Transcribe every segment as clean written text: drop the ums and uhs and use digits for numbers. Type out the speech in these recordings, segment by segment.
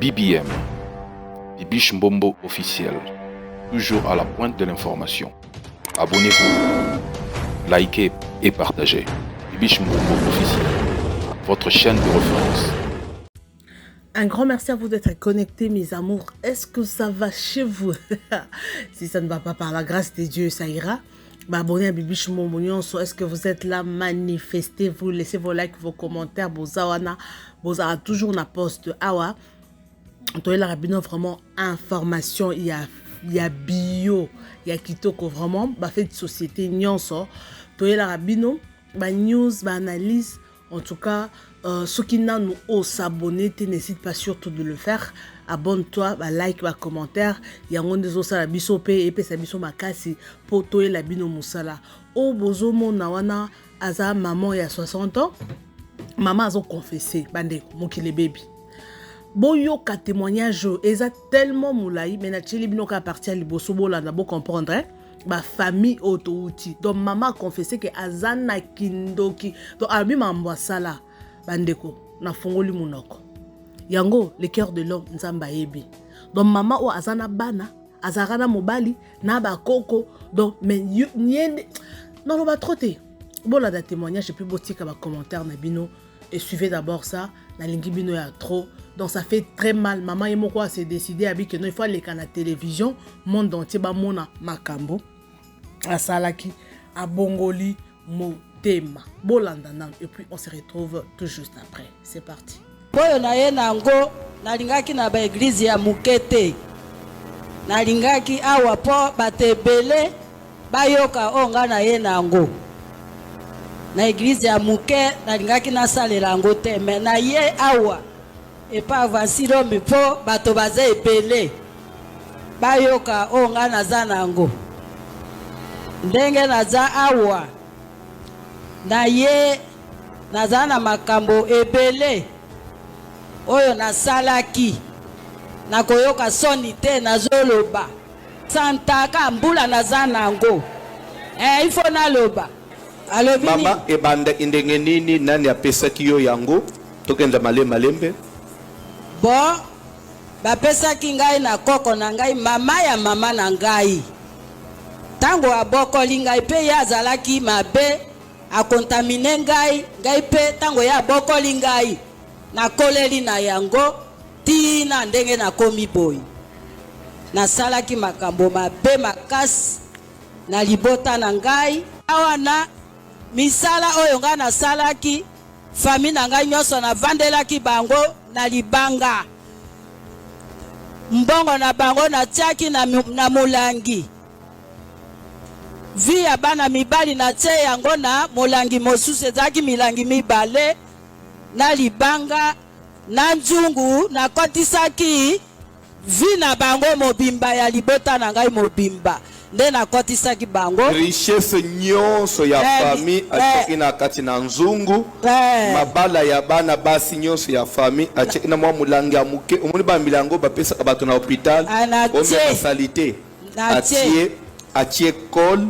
BBM, Bibiche Mbombo officiel, toujours à la pointe de l'information. Abonnez-vous, likez et partagez. Bibiche Mbombo officiel, votre chaîne de référence. Un grand merci à vous d'être connectés, mes amours. Est-ce que ça va chez vous? Si ça ne va pas, par la grâce de Dieu, ça ira. Abonnez à Bibiche Mbombo. Est-ce que vous êtes là? Manifestez-vous, laissez vos likes, vos commentaires. Bozawana, bozara toujours na poste awa. Toi, la rabino vraiment information. Il y a bio, il y a kitoko vraiment. Bah fait de société nyonso. Toi, la rabino, bah news, bah analyse. En tout cas, ceux qui n'ont pas s'abonner, n'hésite pas surtout de le faire. Abonne-toi, bah like, bah commentaire. Il y a un des autres la biso et puis ça biso makasi pour toi la bino musala. Oh bozo mon nawana aza maman il y a 60 ans. Maman a confessé bande mon qui les bébé. Boyo ka témoignage eza tellement moulaï mais na tcheli bino ka partir liboso bola na bo comprendre hein? Ma famille auto-outil. Donc maman a confessé que azana kindoki. Donc abi mambo sala bandeko na fongoli munoko. Yango le cœur de l'homme nzamba yebi. Donc maman o azana bana, azarana mobali na ba koko. Donc mais niende non on va trotter. Bon là da témoignage et puis botika ba commentaire na bino et suivez d'abord ça na lingi bino ya trop. Donc ça fait très mal. Maman et moi s'est décidé à que non il faut aller à la télévision monde entier ba mona makambo. À Salaki, à Bongoli, Motema, Bolandanan. Et puis on se retrouve tout juste après. C'est parti. Boyo na ye nango nalingaki na ba église ya Mukete. Nalingaki awa po batebele bayoka onga na ye nango. Na église ya Muke nalingaki na salela ngo te mais na ye awa et pas vansiro mi po bato baze ebele. Bayoka onga na zanango. Ndenge naza awa na ye naza na makambo ebele oyo nasalaki nakoyoka soni te nazoloba santaka mbula naza nango ifo naloba alobi mama ebanda indenge nini nani apesaki yo yango tokenda malembe bo bapesaki ngai na koko na ngai mama ya mama na ngai tango abokoli ngai pe ya azalaki mabe akontamine ngai pe tango ya abokoli ngai nakoleli na yango tina ndenge nakomi boyi nasalaki makambo mabe makasi na libota na ngai awa na misala oyo ngai nasalaki fami na ngai nyonso navandelaki bango na libanga mbongo na bango natiaki na molangi vi ya bana mibali na tie yango na molangi mosusu ezalaki milangi mibale na libanga na nzungu nakotisaki vi na bango mobimba ya libota na ngai mobimba nde nakotisaki bango richesse nyonso ya famille atiaki na kati na nzungu mabala ya bana basi nyonso ya famille atiaki na mwa molangi ya muke omoni ba milango bapesaka bato na hôpital omia salite atie kol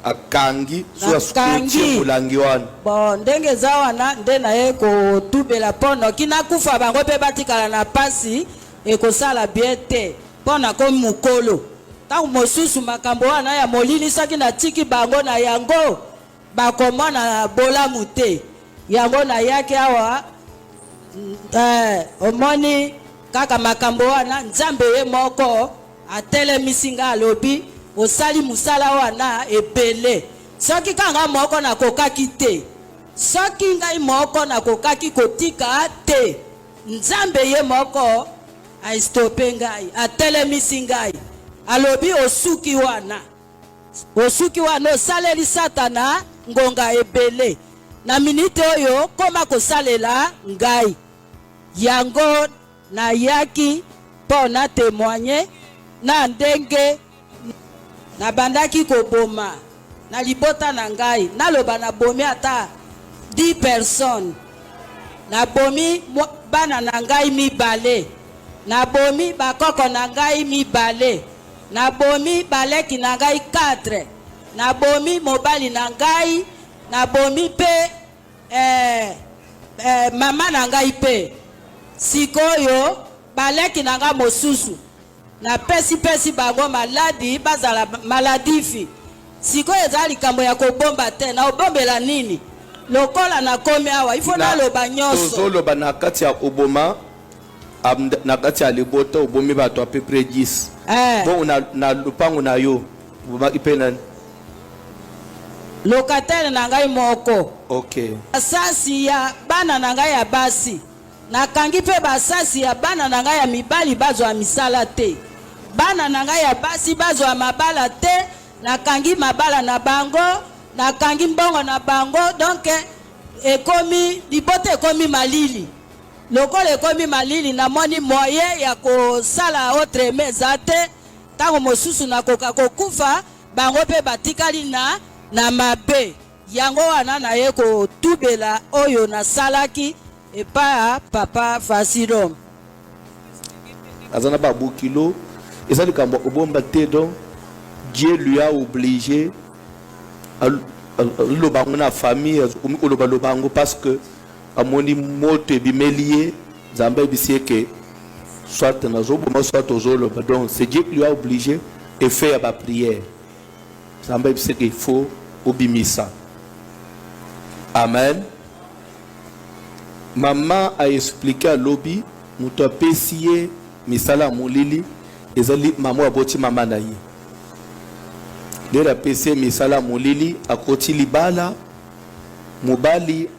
akangi so askuti mulangi wana bon ndenge za wana nde na ye kotubela pono kina kufa bango pe batikala na pasi ekosala bien te pona komi mukolo tangu mosusu makambo wana ya molili saki na tiki bango na yango bakomona bolamu te yango na yake awa omoni kaka makambo wana nzambe ye moko atelemisi nga alobi osali musala wana ebele soki kanga moko na kokaki te soki ngai moko na kokaki kotika te nzambe ye moko aistope ngai atelemisi ngai alobi osuki wana osaleli satana ngonga ebele na minute oyo koma kosalela ngai yango na yaki po na témoigner na ndenge na bandaki koboma na libota na ngai naloba na bomi ata 10 personnes na bomi bana na ngai mibale na bomi bakoko na ngai mibale na bomi baleki na ngai 4 na bomi mobali na ngai na bomi pe mama na ngai pe sikoyo baleki nanga mosusu na pesi bango maladi bazala maladifi sikoyo eza likambo ya kobomba te na obombela nini lokola na komi awa ifo naloba nyonso tozoloba na kati ya oboma na kati ya libota obomi bato à peu près 10 bon na lupango na yo obomaki mpe nani locataire na ngai moko ok basasi ya bana na ngai ya basi nakangi mpe basasi ya bana na ngai ya mibali bazwa misala te bana na ngai ya basi bazwa mabala te nakangi mabala na bango nakangi mbongo na bango donc ekomi libota ekomi malili lokola ekomi malili namoni moyen ya kosala autre meza te ntango mosusu nakoka kokufa bango mpe batikali na mabe yango wana naye kotubela oyo nasalaki epai ya papa Fasidom azana babukilo eza likambo obomba te donc Dieu lui a obligé lobango na famille lobango parce que amoni moto ebimeli Nzambe ebisi ke soit nazoboma soit ozoloba donc c'est Dieu qui lui a obligé et fait la prière Nzambe ebisi ke il faut obimisa amen. Maman a expliqué à Lobi moto apesi ye misala molili ezali maman aboti mama na ye lera apesi misala molili akoti libala mobali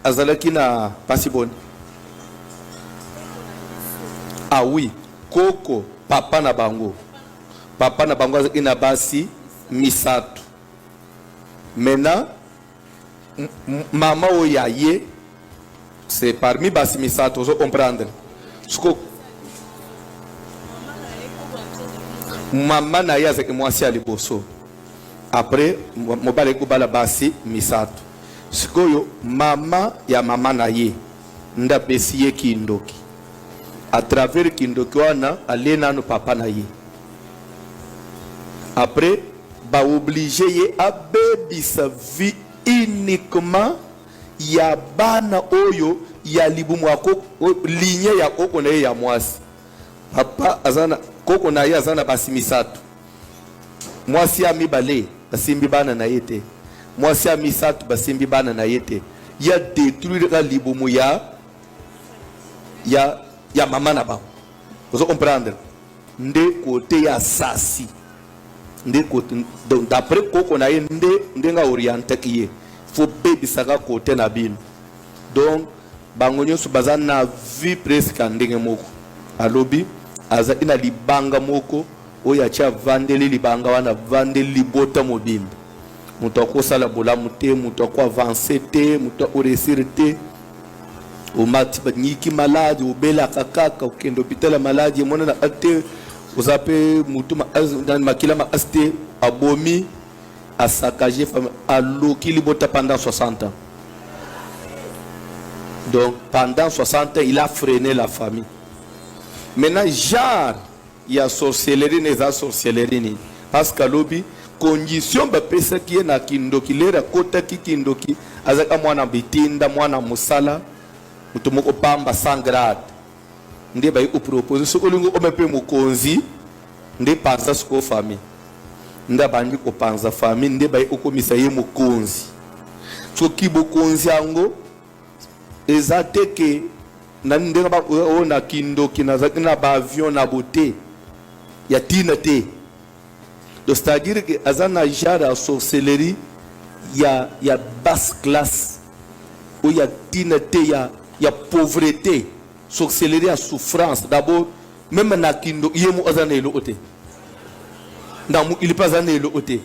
azalaki na pasi boni ah oui koko papa na bango azalaki na basi misato maintenant maman oya ye c'est parmi basi misato ozo comprendre siko maman na ye azalaki mwasi ya liboso après mobali ekobala basi misato sikoyo mama ya mama na ye nda pesi ye kindoki à travers kindoki wana alie nano papa na ye après ba obligé ye abebisa vie uniquement ya bana oyo ya libumu ako ligne ya koko na ye ya mwasi papa azana koko na ye azana basi misato mwasi ya mibale basimbi bana na ye te mwasi ya misato basimbi bana na ye te ya détruire la libumu ya mama na bango ozo comprendre nde côté ya sasi nde côté donc d'après koko na ye nde nga orienté ki ye faut bebisaka côté na bino donc bango nyonso baza na vie presque ndenge moko alobi aza ina libanga moko oyo atia vandeli libanga wana vandeli libota mobimba moto akosala bolamu te moto ako avance te moto akoresir te omati banyiki maladi obelaka kaka okende hôpital maladi emonana ate oza mpe motu makila makasi te abomi asakage famille aloki libota pendant 60 ans donc pendant 60 ans il a freiné la famille. Maintenant genre il y a sorcellerie neza sorcellerie ni parce que lobi condition ba pesa ki na kindoki lera kota ki kindoki azaka mwana bitinda mwana musala mutu moko pamba 100 grade nde ba ko proposer so olingo o mepe mukonzi nde panza sko famille nda bandi ko panza famille nde ba ko misa ye mukonzi so ki bokonzi ango ezate ke na ndenga ba ona kindoki na zakina ba avion na beauté ya tina te donc c'est-à-dire que azana jara sorcellerie ya basse classe ou ya tina te ya pauvreté sorcellerie à souffrance d'abord même na kindo yemo azana elo ote ndamu il pas azana elo ote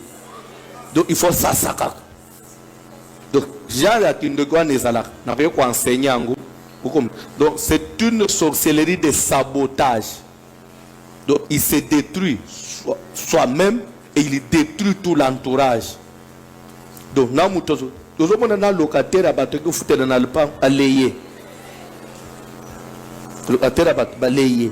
donc il faut ça saka donc jara kindo kwa nezala na ko enseigner ngo donc c'est une sorcellerie de sabotage. Donc il se détruit soi-même et il détruit tout l'entourage. Donc na mutozo tozomona na locataire abatoko futela na lupa aleye. Locataire abat baleye.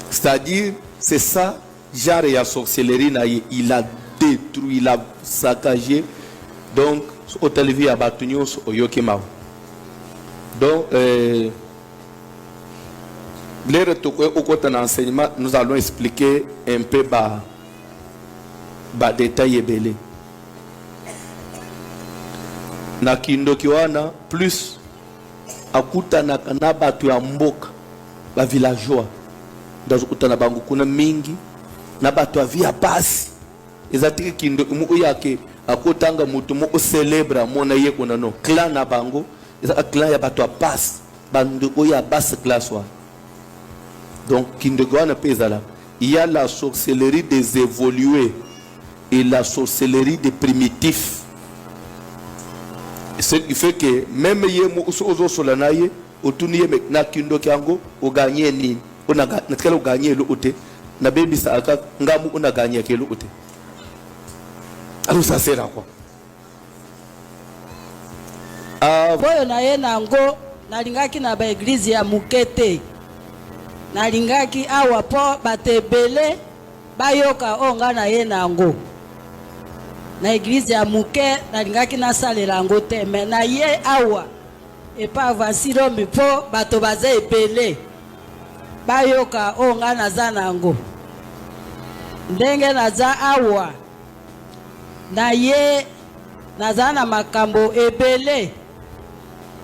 C'est-à-dire c'est ça genre ya sorcellerie na il a détruit, il a saccagé. Donc au télévision abatunyo oyoki mawo. Donc, les retours au côté d'enseignement, nous allons expliquer un peu les détails et belé. Na kindoki wana plus akutana na batu ya mboka ba villageois ndazo kutana bangu kuna mingi na batu ya via basi ezatiki kindo mu yake akutanga mutu mo célèbre mona ye kuna no clan na bango eza clan ya batu ya basi bandu oya basi classe wa. Donc kindo wana pezala il y a la sorcellerie des évolués et la sorcellerie des primitifs. Ce qui fait que même yemo uso solanaye otuniye na kindo kyango uganye ni unaga natkala uganye lo ute na baby sa aka ngamu unaganye ke lo ute alu sasera kwa boyo na ye nango nalingaki na ba église ya Mukete nalingaki awa po batebele bayoka onga na ye nango na église ya Muke nalingaki nasalela yango te me na ye awa epa avansiro mipo bato baza ebele bayoka onga naza nango ndenge naza awa na ye naza na makambo ebele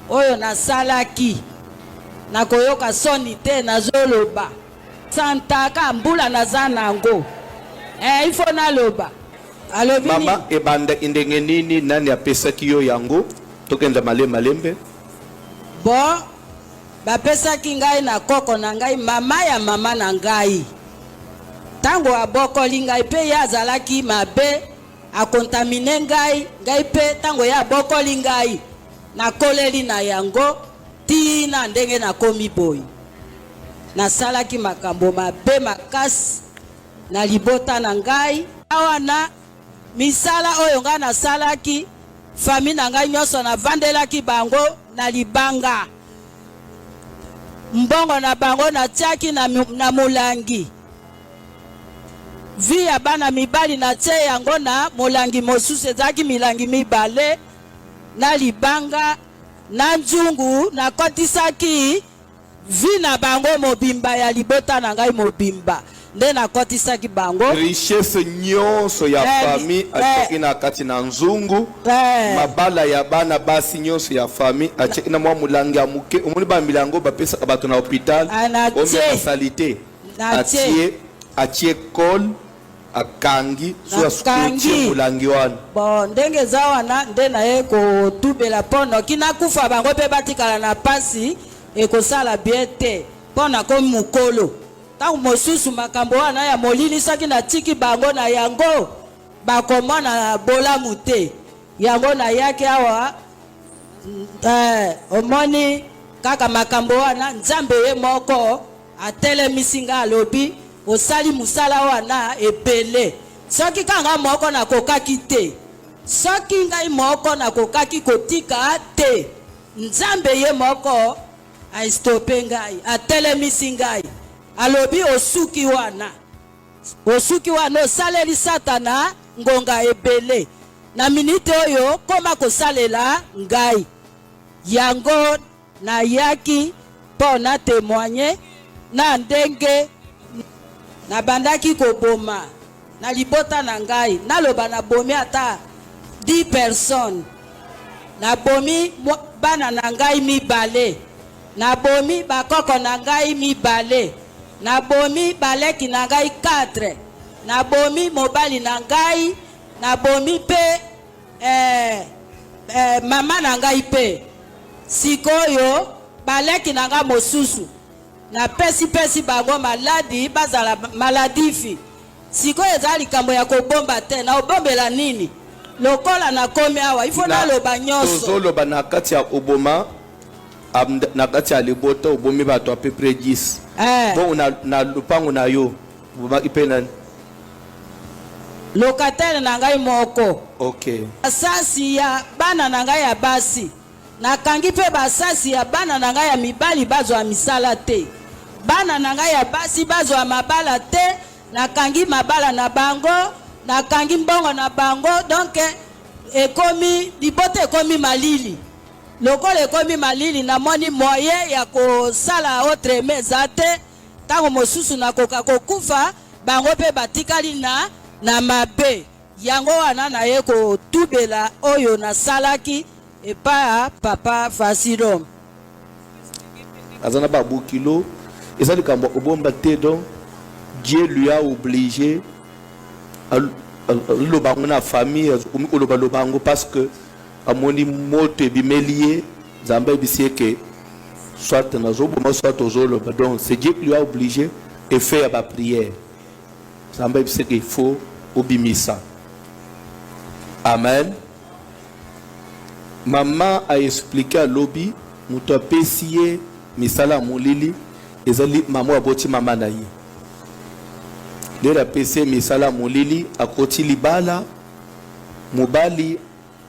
oyo nasalaki nakoyoka soni te nazoloba santaka mbula naza nango ifo naloba. Mama ebanda indenge nini nani apesaki yo yango tokenda malembe bo bapesaki ngai na koko na ngai mama ya mama na ngai tango abokoli ngai pe ya azalaki mabe akontamine ngai pe tango ya abokoli ngai na koleli na yango tina ndenge na komi boy nasalaki makambo mabe makasi na libota na ngai awa na misala oyo nga nasalaki fami na ngai nyonso na vandelaki bango na libanga mbongo na bango na tiaki na molangi vi ya bana mibali na tie yango na molangi mosusu ezalaki milangi mibale na libanga na nzungu na kotisaki vi na bango mobimba ya libota na ngai mobimba nde nakotisaki bango richesse nyonso ya famille ateki na kati na nzungu mabala ya bana basi nyonso ya famille ateki na mwa mulangi ya muke omoni ba milango bapesaka bato na hôpital omema salite atie kol akangi so asukutie mulangi wana bon ndenge eza wana nde naye kotubela mpo noki nakufa bango mpe batikala na pasi ekosala bien te mpo nakomi mokolo tangu mosusu makambo wana ya molili saki na tiki bango na yango bakomona bolamu te yango na yake awa omoni kaka makambo wana nzambe ye moko atelemisi nga alobi osali musala wana ebele soki kanga moko nakokaki te soki ngai moko nakokaki kotika te nzambe ye moko aistope ngai atelemisi ngai alobi osuki wana osaleli satana ngonga ebele na minute oyo koma kosalela ngai yango na yaki po na témoigner na ndenge na bandaki koboma na libota na ngai naloba na bomi ata 10 personnes na bomi bana na ngai mibale na bomi bakoko na ngai mibale na bomi baleki na ngai 4 na bomi mobali na ngai na bomi pe mama na ngai pe sikoyo baleki na ngai mosusu na pesi bango maladi bazala maladifi sikoyo eza likambo ya kobomba te na obombela nini lokola na komi awa ifo naloba nyonso tozoloba na kati ya oboma na kati ya libota obomi bato à peu près 10 bon na lupango na yo obomaki mpe nani locataire na ngai moko okay basasi ya bana na ngai ya basi nakangi mpe basasi ya bana na ngai ya mibali bazwa misala te bana na ngai ya basi bazwa mabala te nakangi mabala na bango nakangi mbongo na bango donc ekomi libota ekomi malili lokola ekomi malili namoni moyen ya kosala autre eza te ntango mosusu nakoka kokufa bango mpe batikali na mabe yango wana naye kotubela oyo nasalaki epai ya papa Fasidom azana babu kilo ezali kambo obomba te donc Dieu lui a obligé le bango na famille oloba lo bango parce que amoni moto ebimelié Zamba bisie que soit nazoboma soit ozoloba donc c'est Dieu qui lui a obligé et faire la prière Zamba bisie qu'il faut obimisa. Amen. Maman a expliqué à Lobi muto apesiye misala molili ezali maman aboti mama na ye lera pesiye misala molili akoti libala mobali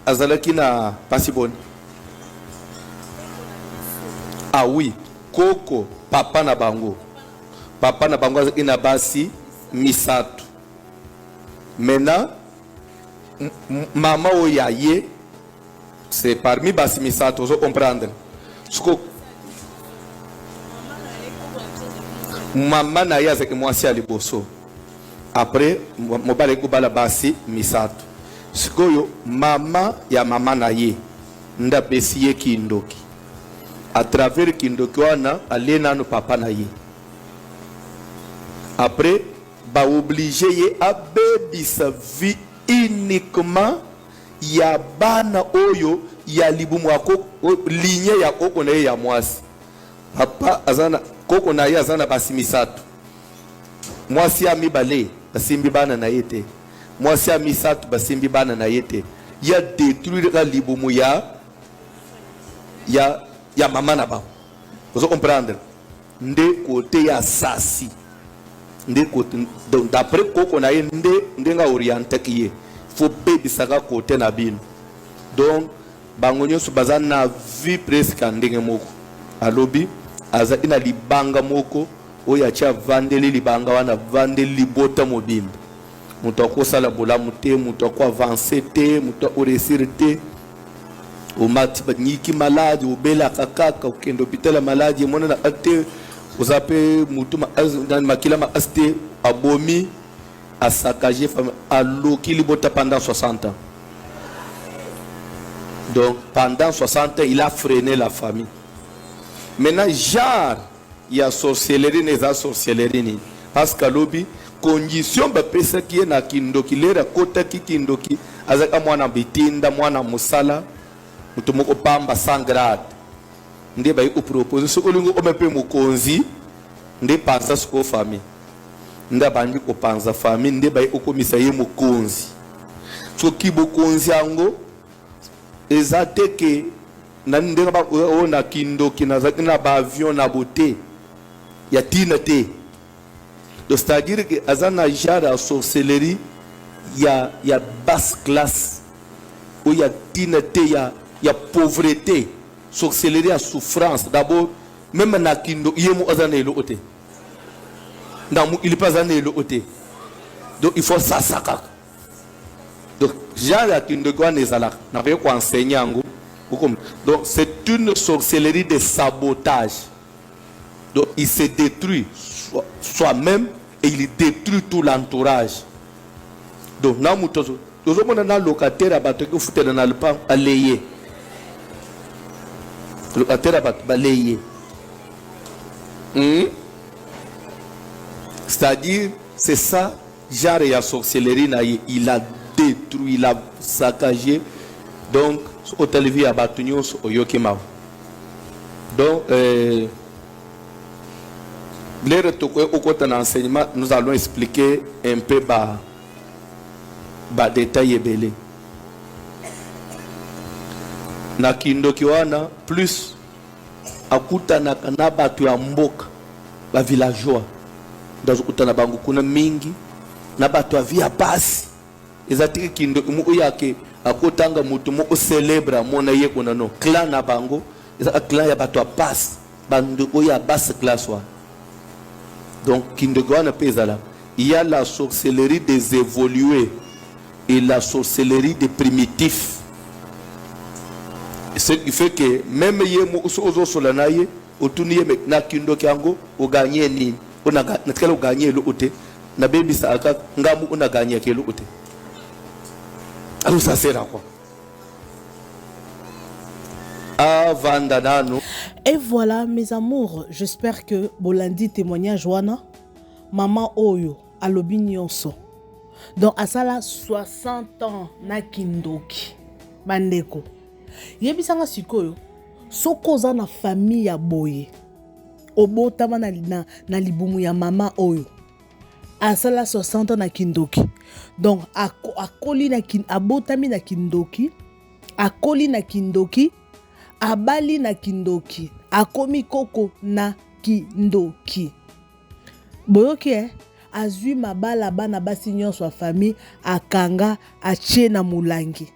azalaki na pasi boni. Ah oui, koko papa na bango azalaki na basi misato. Maintenant maman oyaye c'est parmi basi misato vous comprendre ce que maman na ya c'est que moi si aliboso après mobali ko bala basi misato sikoyo mama ya mama na ye nda besiye kindoki à travers kindoki wana alena no papa na ye après ba obligé ye abebisa vie uniquement ya bana oyo ya libumu ako ligne ya koko na ye ya mwasi papa azana koko na ye azana basi misato mwasi amibale basimbi bana na yete mwasi amisatu basimbi bana na yete ya détruire la libumu ya mama na ba vous comprendre nde côté ya sasi nde côté donc d'après koko na ye nde nga orienté kiye faut bebisaka côté na bino donc bango nyonso baza na vie presque ndenge moko alobi aza ina libanga moko oyo atia vandeli libanga wana vandeli libota mobimba muto akosala bolamu te muto ako avancer te muto akoresir te omati banyiki maladi obelaka kaka okende hôpital maladi emona na ate ozape mutu makila maasi te abomi asakaje famille aloki libota pendant 60 ans. Donc pendant 60 ans il a freiné la famille. Maintenant genre il y a sorcellerie n'est pas sorcellerie parce que lobi condition ba pesa ki na kindoki lera kota ki kindoki azaka mwana bitinda mwana musala mutu moko pamba 100 grade nde ba ko proposer so olingo o mepe mukonzi nde panza sko famille nda bandi ko panza famille nde ba ko komisa ye mukonzi so ki bokonzi ango ezate ke na ndenga ba ona kindoki na zakina ba avion na beauté ya tina te. Donc c'est-à-dire que azana jara sorcellerie ya basse classe ou ya tina te ya pauvreté sorcellerie à souffrance d'abord même na kindo yemo azana elo ote ndamu il pas azana elo ote donc il faut ça saka donc jara kindo kwa nezala na ko enseigner ngo donc c'est une sorcellerie de sabotage. Donc il se détruit soi-même et il détruit tout l'entourage. Donc na mutozo tozomona na locataire abatoko futela na lupa aleye locataire abat baleye c'est-à-dire c'est ça genre ya sorcellerie na il a détruit, il a saccagé. Donc au télévision abatunyo oyokema. Donc au côté de l'enseignement, nous allons expliquer un peu les détails belé. Na kindoki wana plus akuta na batu ya mboka ba villageois ndazo kutana bangu kuna mingi na batu ya via basi ezatiki kindoki mu yake akotanga mutu mo célèbre mona ye kuna no clan na bango eza clan ya batu ya basi bandu oya basse classe wa. Donc, il y a la sorcellerie des évolués et la sorcellerie des primitifs. Ce qui fait que même yemo ozo solanaye otuni yeme na kindoki yango o gagner ni ona na tkala o gagner lo ote na baby sa aka ngamu ona gagner ke lo ote. Alors ça sert à quoi? Et voilà mes amours, j'espère que Bolandi témoignage wana maman oyo alobi nyonso. Donc asala 60 ans na kindoki bandeko. Yebisanga sikoyo sokoza na famille ya boye. Obotama na libumu ya mama oyo. Asala 60 ans na kindoki. Donc akoli na abotami na kindoki, akoli na kindoki, abali na kindoki, akomi koko na kindoki. Boyoke azui mabala bana basi nyonso wa famille akanga atie na mulangi.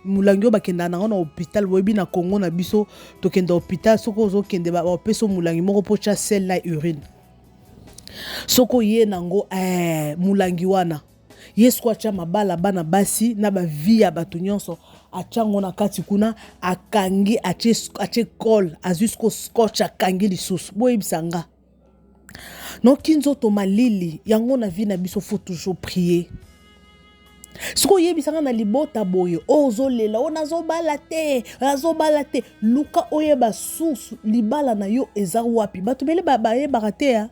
Mulangi bakenda na hôpital webi na Congo na biso to kenda hôpital soko zo kende ba peso mulangi moko po cha sel na urine. Soko ye nango mulangi wana. Yesu acha mabala bana basi na ba vie ya bato nyonso achango na kati kuna akangi ache kol azusko scotch akangi lisusu boye bisanga. Non kinzo to malili yango na vie na biso faut toujours prier. Siko yebisanga na libota boye ozo lela onazo balate luka oyeba susu libala na yo eza wapi bato bele baye barate ya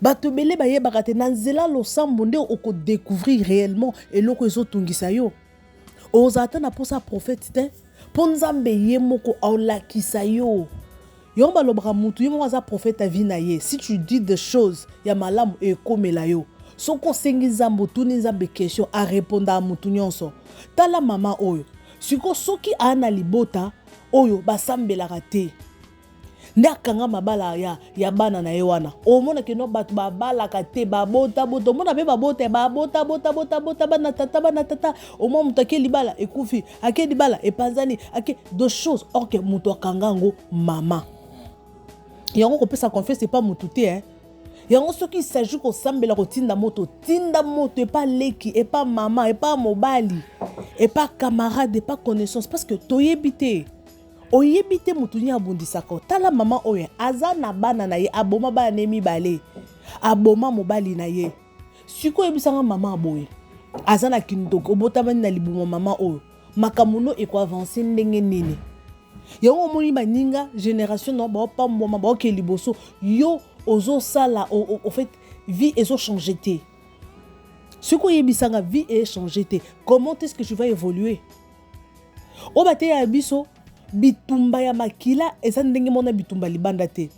bato bele baye barate na nzela lo sambo nde oko découvrir réellement eloko ezo tungisa yo ozata na posa prophète te ponzambe ye moko aolakisa yo yo balobra mutu yo mwaza prophète a vie na ye si tu dis des choses ya malamu e komela yo soko sengi zambo tuni nzambe question a répondre à mutu nyonso tala mama oyo siko soki ana libota oyo basambelaka te nde akanga mabala ya bana na ye wana omona ke no bato babalaka te babota omona pe babota bana tata omona mutu ake libala ekufi ake libala epanzani ake deux choses or ke mutu akanga ngo mama yango kopesa confiance c'est pas mutu te hein. Yango soki s'agit ko sambela ko tinda moto et pas leki et pas maman et pas mobali et pas camarade et pas connaissance parce que toyebite oyebite mutu ni abundisaka tala mama oye azana bana na ye aboma bana nemi bale aboma mobali na ye siko yebisanga mama aboye azana kindoko obotamani na libumo mama oyo makamuno eko avancer ndenge nini yango moni baninga génération no ba pa mboma ba ke liboso yo ozo sala au fait vie ezo changer té ce que yebisanga vie est changé té comment est-ce que tu vas évoluer o bate ya biso bitumba ya makila eza ndenge mona bitumba libanda te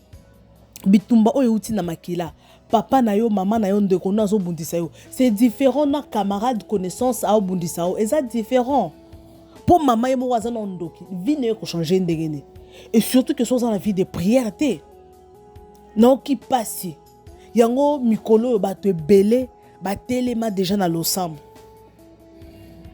bitumba oyo uti na makila papa na yo mama na yo ndeko na zo bundisa yo c'est différent na camarade connaissance a bundisa yo eza différent pour maman et moi za ndoki vie ne ko changer ndenge et surtout que soit dans la vie de prière te non qui passe yango mikolo ba te belé ba telema déjà na losambo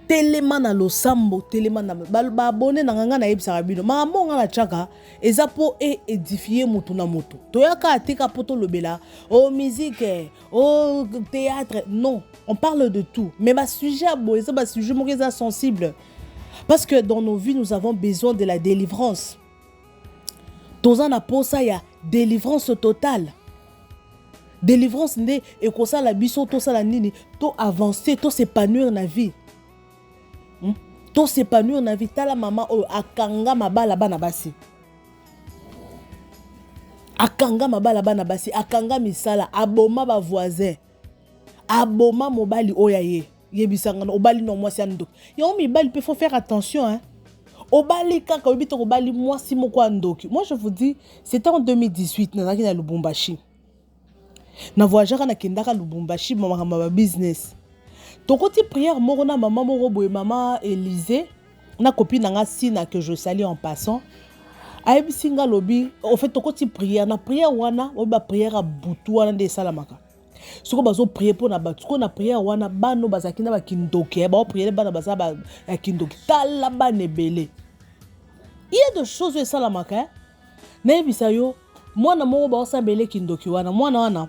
telema na losambo telema na ba abonné na nganga na yebisa bino mama nga na chaka eza po édifier mutu na moto toyaka atika poto lobela oh musique oh théâtre non on parle de tout mais ba sujet bo eza ba sujet mo eza sensible parce que dans nos vies nous avons besoin de la délivrance toza na posa ya délivrance totale. Délivrance nde et ko sala biso to sala nini to avancer to s'épanouir na vie. To s'épanouir na vie tala mama o akanga mabala bana basi. Akanga mabala bana basi akanga misala aboma ba voisin. Aboma mobali oyaye. Yebisanga obali no mwasi ando. Yo mibali peut faut faire attention hein. Obali kaka obito obali mwasi moko andoki. Moi je vous dis c'était en 2018 na na Lubumbashi. Na voyagera na kendaka Lubumbashi mama business. Tokoti prière moko na maman moko boye mama Élysée na copine nga Sina que je salue en passant. Ayebi singa lobi au fait tokoti prière na prière wana oba prière a butu wana de salamaka. Soko bazo prier pour na batu ko na prière wana bano bazakina ba kindoki ba prier bana baza ba kindoki tala ba nebele. Il y a des choses ça la maka. Na bisayo mwana moko ba osambele kindoki wana mwana wana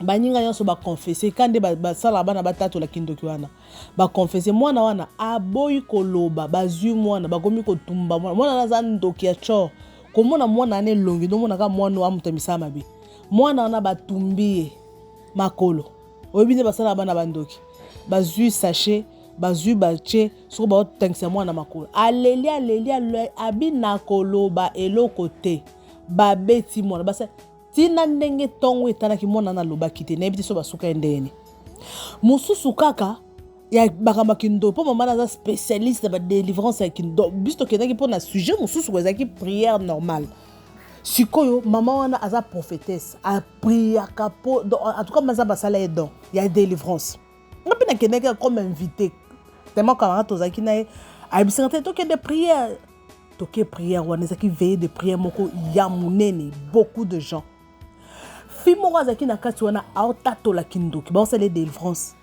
baninga nyonso bakonfese kande basala bana batatola kindoki wana bakonfese mwana wana aboyi koloba bazwi mwana bakomi kotumba mwana naza ndoki ya chor komona mwana ane longi nomona ka mwana wa mutamisa mabe mwana wana batumbi makolo oyebine basala bana bandoki bazwi sachet bazwi bache soko baotangisa mwana makolo aleli abina koloba eloko te babeti mwana basa tina ndenge tongo etanaki mwana na lobaki te nayebi te so basuka endeni mosusu kaka ya bakamba kindo po mama naza spécialiste ba délivrance ya kindo bisto kendaki po na sujet mosusu ko ezaki prière normale sikoyo mama wana aza prophétesse a priaka po en tout cas maza basala edon ya délivrance ngapi na kendaki comme invité tellement camarade tozaki naye ayebisaka te tokende prière toke prière wana ezaki veille de prière moko ya monene beaucoup de gens fi moko azaki na kati wana aotatola kindoki baosala délivrance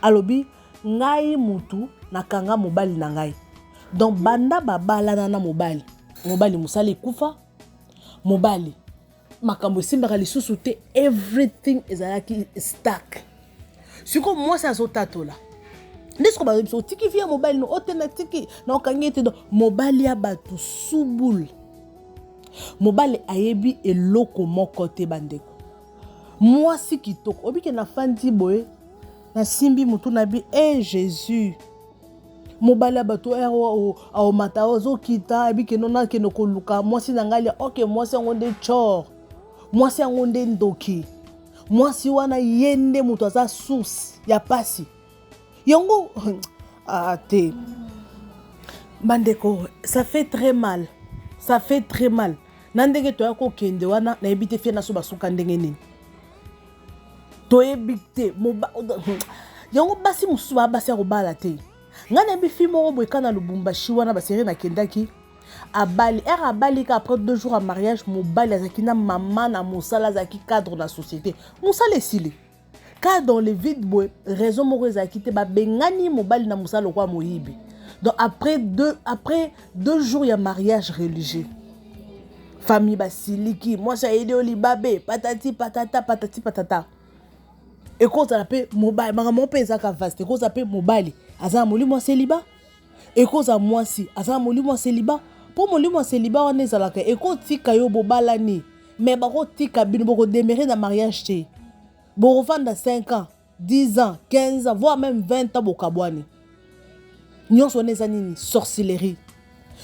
alobi ngai mutu nakanga mobali na ngai donc banda babalana na mobali musala ekufa mobali makambo esimbaka lisusu te everything ezalaki stack siko mwasi azotatola nde siko bazobiso otiki via mobali no ote na tiki na okangi ete do mobali ya bato subul mobali ayebi eloko moko te bandeko mwasi kitoko obike na fandi boye na simbi mutu na bi Jésus mobali ya bato ao mata ozo kita abike nona keno koluka mwasi na ngali ok mwasi yango nde chor mwasi yango nde ndoki mwasi wana yende mutu aza source ya pasi yango te bandeko ça fait très mal na ndenge toya kokende wana na yebi te fie na so basuka ndenge nini toyebi te yango basi mosusu basi ya kobala te nga na yebi fi moko boye ka na Lubumbashi wana baseri nakendaki abali ka après 2 jours à mariage mobali azaki na mama na mosala azaki cadre na société mosala esili car dans le vide boye raison moko ezalaki te babengani mobali na mosala lokwa moyibi donc après 2 jours ya mariage religieux famille basiliki mwasi ayede olibabe patati patata ekozala pe mobali makambo mpe ezaka vaste ekozala pe mobali aza na molimo ya seliba ekozala mwasi aza na molimo ya seliba mpo molimo ya seliba wana ezalaka ekotika yo bobalani me bakotika bino bokodemere na mariage te bokovanda 5 ans 10 ans 15 ans voire même 20 ans bokabwani nyonso wana eza nini sorcellerie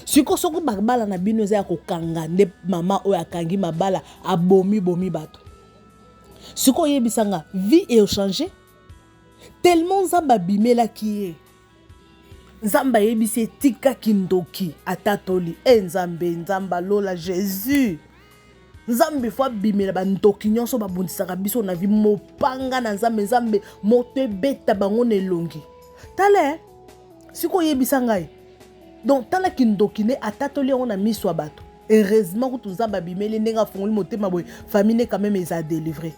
siko soko babala na bino eza ya kokanga nde mama oyo akangi mabala abomi bato siko oyebisanga vie echange tellement nzambe abimelaki ye nzambe ayebisi etikaki ndoki atatoli nzambe alola Jésus nzambe fo abimela bandoki nyonso babundisaka biso na vie mopanga na nzambe moto ebeta bango na elongi tala siko oyebisa ngai donc tala kindoki ne atatoli yango na miso ya bato heureusement kutu nzambe abimeli ndenge afungoli motema boye famille ne quand même eza délivré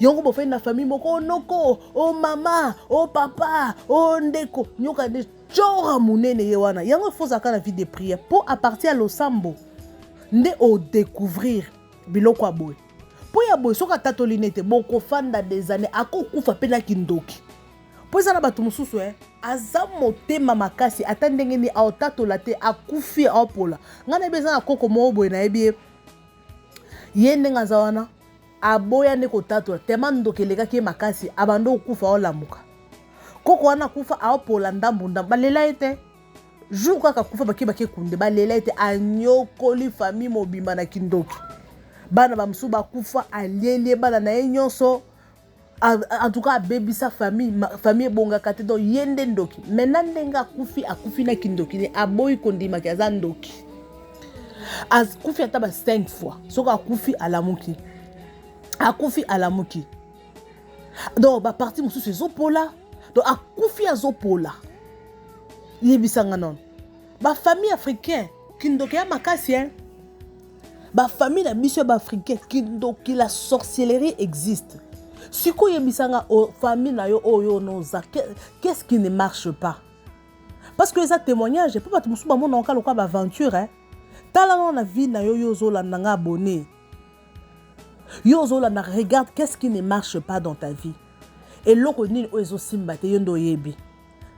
yongo bofai na famille moko noko mama papa ndeko nyoka de chora munene ye wana yango fozaka na vie de prière pour à partir à losambo nde o découvrir biloko aboye po ya boye soka tatoli nete boko fanda des années akokufa pe na kindoki po ezala bato mosusu aza motema makasi ata ndenge ni aotatola te akufi aopola ngana beza na koko mo boye na yebi ye ndenge aza wana aboya ne kotatola tema ndoki elekaki makasi abando okufa olamuka koko wana kufa aopola ndambu balela ete jour kaka kufa baki kunde balela ete anyokoli famille mobimba na kindoki bana bamsu bakufa alieli bana na ye nyonso en tout cas abebisa famille ebongaka te donc yende ndoki maintenant ndenge akufi na kindoki ne aboyi kondimaki aza ndoki akufi ata 5 fois soki akufi alamuki donc baparti mosusu ezopola donc akufi azopola yebisanga nono bafamille africain kindoki ya makasi bafamille na biso ya baafricain kindoki la sorcellerie existe siko yebisanga famille na yo oyo noza qu'est-ce qui ne marche pas parce que eza témoignage po bato mosusu bamona okala kwa baaventure tala na vie na yo ozolanda nga abonné Yo Zolanda, regarde qu'est-ce qui ne marche pas dans ta vie. Et loko nini oezo simba te yondo yebi.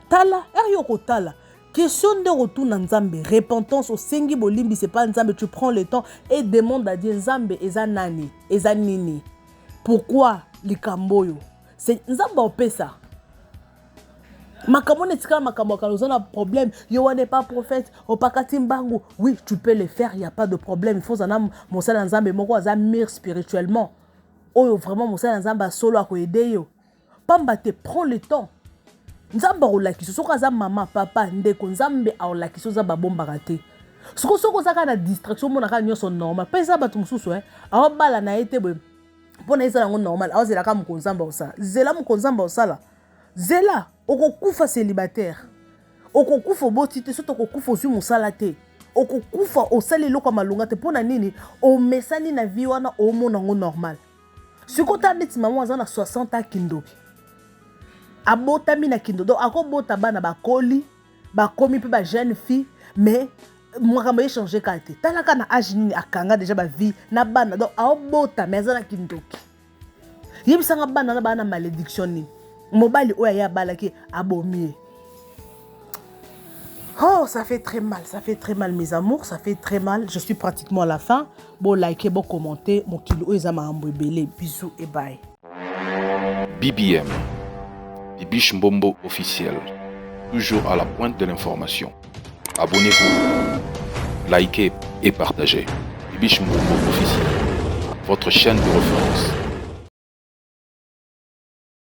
Tala, yoko tala. Question de retour dans Nzambe, repentance au sengi bolimbi, c'est pas Nzambe, tu prends le temps et demande à Dieu Nzambe eza nani, eza nini. Pourquoi les kamboyo? C'est Nzambe au pesa. Makambo netika makambo kalozana un problème, yo n'est pas prophète, au pakatimbango. Oui, tu peux le faire, il y a pas de problème. Il faut zana mosala Nzambe moko azamir spirituellement. Oyo vraiment mosala Nzambe solo a ko aider yo. Pamba te prends le temps. Nzamba olakiso soka za mama papa ndeko Nzambe olakiso za babomba raté. Soko za kana distraction mona ka nyoso normal. Pesa batu mususu awa bala na ete bo. Pona ezala ngo normal. Awa zela ka mukonzamba osala. Zela mukonzamba osala. Zela okokufa célibataire. Okokufa botite soto okokufa osu musala te. Okokufa osali loko malunga te pona nini o mesani na vie wana o mona ngo normal. Sikota neti maman azana 60 ans kindobi. Abotami na kindo donc akobota bana bakoli bakomi pe ba jeune fille mais mwakamba échanger kate talaka na âge nini akanga déjà ba vie na bana donc abota mais azana kindoki yebisanga bana na bana malédiction ni mobali oya ya balaki abomie. Oh, ça fait très mal mes amours, ça fait très mal. Je suis pratiquement à la fin. Bon likez, bon commenter, mon kilo ezama ambwebele, bisous et bye. BBM Bibiche Mbombo officiel, toujours à la pointe de l'information. Abonnez-vous, likez et partagez. Bibiche Mbombo officiel, votre chaîne de référence.